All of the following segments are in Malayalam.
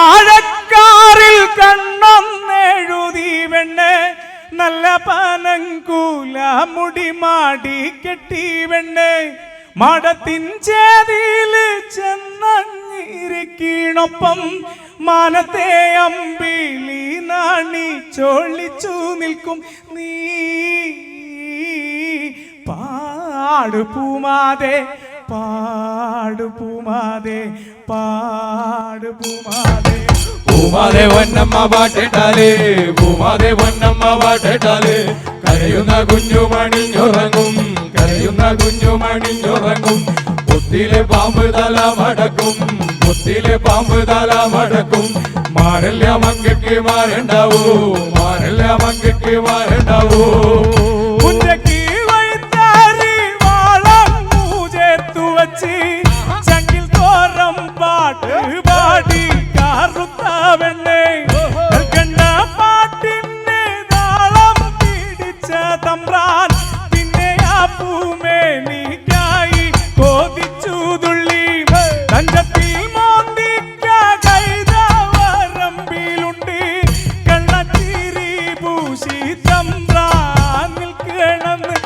കൊടമാഴക്കാറിൽ കണ്ണെഴുതി വെണ്ണെ നല്ല പനങ്കൂല മുടിമാടി കെട്ടി വെണ്ണെ മടത്തിൻ ചേതിയില് ചെന്നങ്ങിരിക്കീണൊപ്പം മാനത്തെ അമ്പിളി നാണി ചോളിച്ചു നിൽക്കും നീ പാടുപൂമാതെ പാടുപൂമാതെ പാടുപൂമാതെ പൂമാതെ വന്നമ്മ പാട്ടിട്ടാലേ പൂമാതെ വന്നമ്മ പാട്ടിട്ടാലേ കരയുന്ന കുഞ്ഞുമണിഞ്ഞുറങ്ങും കരയുന്ന കുഞ്ഞുമണിഞ്ഞുറങ്ങും പൊത്തിലെ പാമ്പ് തല മടക്കും പൊത്തിലെ പാമ്പ് തല മടക്കും മാരല്ല മങ്കയ്ക്ക് മാരണ്ടാവൂ മാരല്ല മങ്കയ്ക്ക് മാരണ്ടാവൂ ചങ്കിൽ തോറം പാട്ട് പാടി കാറുത്തവണ്ണേ കണ്ട പാട്ടിന്റെ താളം പിടിച്ച തമ്പ്രാൻ പിന്നെ ആ പൂമേനിക്കായി കോതിച്ചു തുള്ളി തഞ്ചത്തിൽ മോന്തിക്ക കൈതവരമ്പിലുണ്ട് കണ്ണത്തിരി പൂശി തമ്പ്രാൻ നിൽക്കണമെന്ന്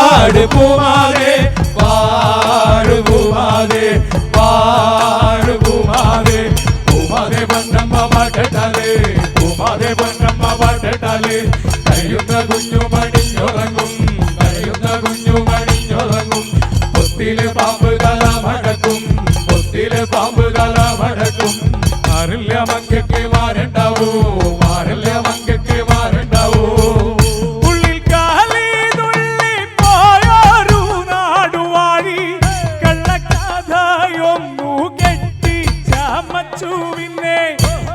പാടുപൂമാതെ പാടുപൂമാതെ പാടുപൂമാതെ പൂമാതെ പൊന്നമ്മ പാട്ടിട്ടാലേ പൂമാതെ പൊന്നമ്മ പാട്ടിട്ടാലേ കരയുന്ന കുഞ്ഞുമണിഞ്ഞുറങ്ങും കരയുന്ന കുഞ്ഞുമണിഞ്ഞുറങ്ങും പൊത്തിലെ പാമ്പ് തല മടക്കും പൊത്തിലെ പാമ്പ് തല മടക്കും മാറില്ല മങ്കയ്ക്ക് മാരണ്ടാവൂ മാറില്ല മങ്കയ്ക്ക് മാരണ്ടാവൂ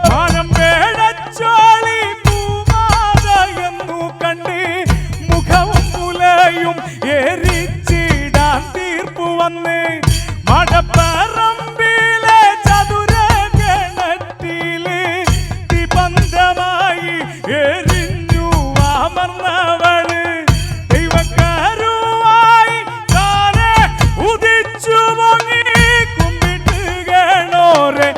മാനം പേടച്ചോളി പൂമാതയെന്നു കണ്ട് മുഖവും മുലയും എരിച്ചിടാൻ തീർപ്പു വന്ന് മടപ്പറമ്പിലെ ചതുര കിണറ്റില് നിബന്ധമായി എരിഞ്ഞു അമർന്നവള് ദൈവക്കരുവായി താനെ ഉദിച്ചു പൊങ്ങി കുമ്പിട്ട് കേണോരെ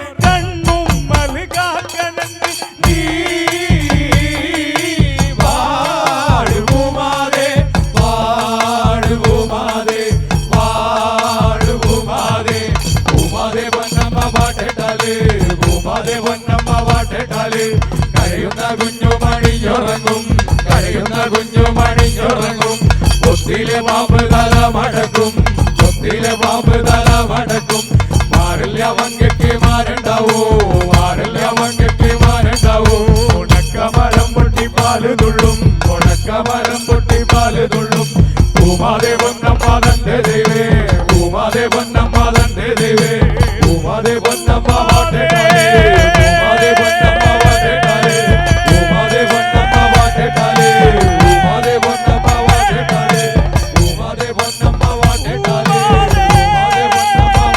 കരയുന്ന കുഞ്ഞുമണിഞ്ഞുറങ്ങും കരയുന്ന കുഞ്ഞുമണിഞ്ഞുറങ്ങും പൊത്തിലെ പാമ്പ് തല മടക്കും പൊത്തിലെ പാമ്പ് തല മടക്കും മാറില്ല മങ്കയ്ക്ക് മാരണ്ടാവൂ മാറില്ല മങ്കയ്ക്ക് മാരണ്ടാവൂ ഉണക്കമരം പൊട്ടി പാല് തുള്ളും ഉണക്കമരം പൊട്ടി പാല് തുള്ളും പൂമാതെ പൊന്നമ്മ തന്റെ ദൈവേ പൂമാതെ പൊന്നമ്മ തന്റെ ദൈവേ പൂമാതെ പൊന്നമ്മ പാട്ടേട്ടാലേ പൂമാതെ പൊന്നമ്മ പാട്ടേട്ടാലേ പൂമാതെ പൊന്നമ്മ പാട്ടേട്ടാലേ പൂമാതെ പൊന്നമ്മ പാട്ടേട്ടാലേ പൂമാതെ പൊന്നമ്മ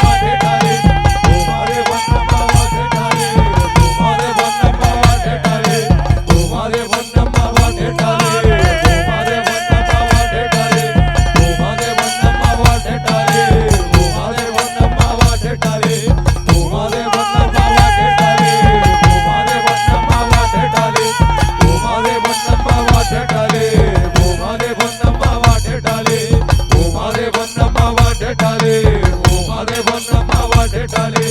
പാട്ടേട്ടാലേ പൂമാതെ പൊന്നമ്മ പാട്ടേട്ടാലേ പൂമാതെ പൊന്നമ്മ പാട്ടേട്ടാലേ പൂമാതെ പൊന്നമ്മ പാട്ടേട്ടാലേ പൂമാതെ പൊന്നമ്മ പാട്ടേട്ടാലേ പൂമാതെ പൊന്നമ്മ പാട്ടേട്ടാലേ പൂമാതെ പൊന്നമ്മ പാട്ടേട്ടാലേ പൂമാതെ പൊന്നമ്മ പാട്ടേട്ടാലേ പൂമാതെ പൊന്നമ്മ പാട്ടേട്ടാലേ പൂമാതെ പൊന്നമ്മ പാട്ടേട്ടാലേ പൂമാതെ പൊന്നമ്മ പാട്ടേട്ടാലേ പൂമാതെ പൊന്നമ്മ പാട്ടേട്ടാലേ പൂമാതെ പൊന്നമ്മ പാട്ടേട്ടാലേ